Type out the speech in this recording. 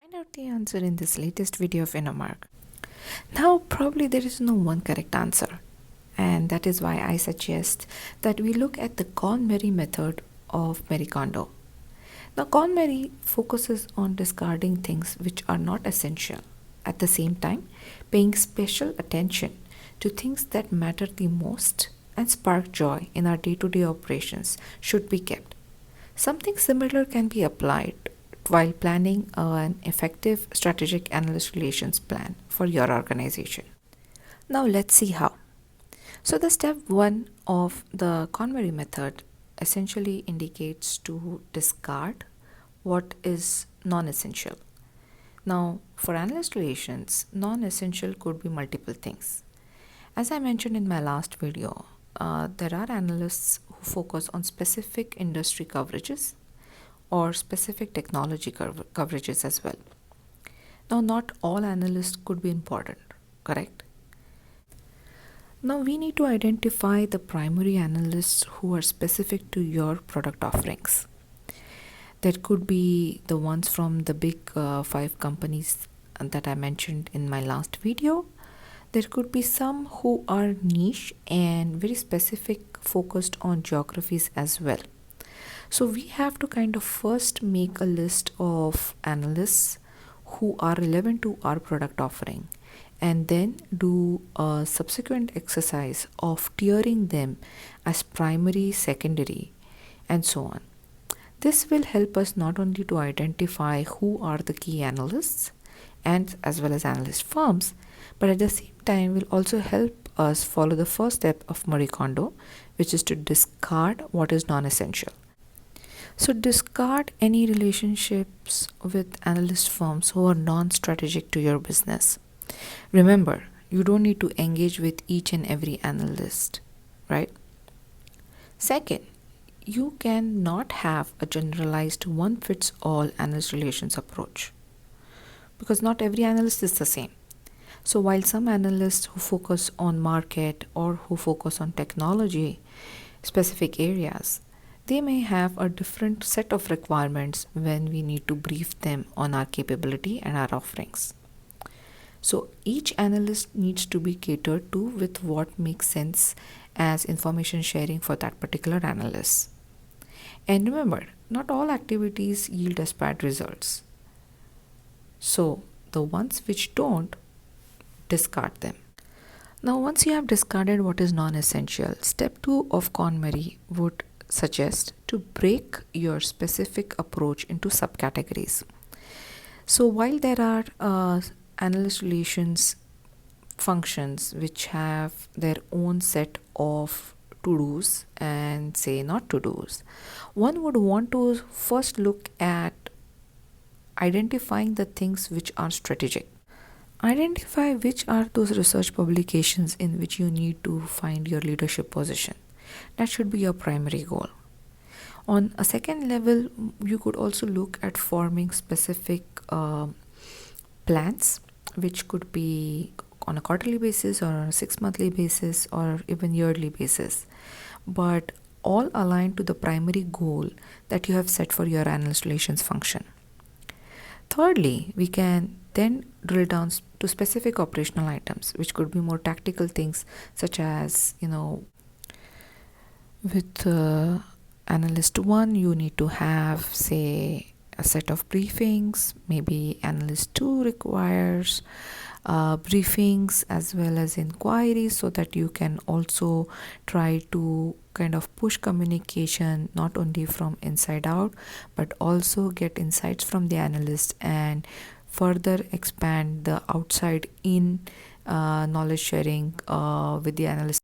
Find out the answer in this latest video of Mark. Now, probably there is no one correct answer, and that is why I suggest that we look at the KonM-AR-i method of Marie Kondo. Now, KonM-AR-i focuses on discarding things which are not essential, at the same time paying special attention to things that matter the most and spark joy in our day-to-day operations should be kept. Something similar can be applied while planning an effective strategic analyst relations plan for your organization. Now let's see how. So the step 1 of the KonM-AR-i method essentially indicates to discard what is non-essential. Now for analyst relations, non-essential could be multiple things. As I mentioned in my last video, there are analysts who focus on specific industry coverages or specific technology coverages as well. Now, not all analysts could be important, correct? Now, we need to identify the primary analysts who are specific to your product offerings. That could be the ones from the big 5 companies that I mentioned in my last video. There could be some who are niche and very specific, focused on geographies as well. So we have to kind of first make a list of analysts who are relevant to our product offering, and then do a subsequent exercise of tiering them as primary, secondary, and so on. This will help us not only to identify who are the key analysts and as well as analyst firms, but at the same time will also help us follow the first step of Marie Kondo, which is to discard what is non-essential. So discard any relationships with analyst firms who are non-strategic to your business. Remember, you don't need to engage with each and every analyst, right? Second, you cannot have a generalized one-fits-all analyst relations approach because not every analyst is the same. So while some analysts who focus on market or who focus on technology specific areas, they may have a different set of requirements when we need to brief them on our capability and our offerings. So each analyst needs to be catered to with what makes sense as information sharing for that particular analyst. And remember, not all activities yield aspired results. So the ones which don't, discard them. Now once you have discarded what is non-essential, step 2 of KonM-AR-i would suggest to break your specific approach into subcategories. So while there are analyst relations functions which have their own set of to-dos and say not to-dos, one would want to first look at identifying the things which are strategic. Identify which are those research publications in which you need to find your leadership position. That should be your primary goal. On a second level, you could also look at forming specific plans, which could be on a quarterly basis or on a 6-monthly basis or even yearly basis, but all aligned to the primary goal that you have set for your analyst relations function. Thirdly, we can then drill down to specific operational items, which could be more tactical things such as, with analyst 1, you need to have, say, a set of briefings. Maybe analyst 2 requires briefings as well as inquiries, so that you can also try to kind of push communication not only from inside out, but also get insights from the analyst and further expand the outside in knowledge sharing with the analyst.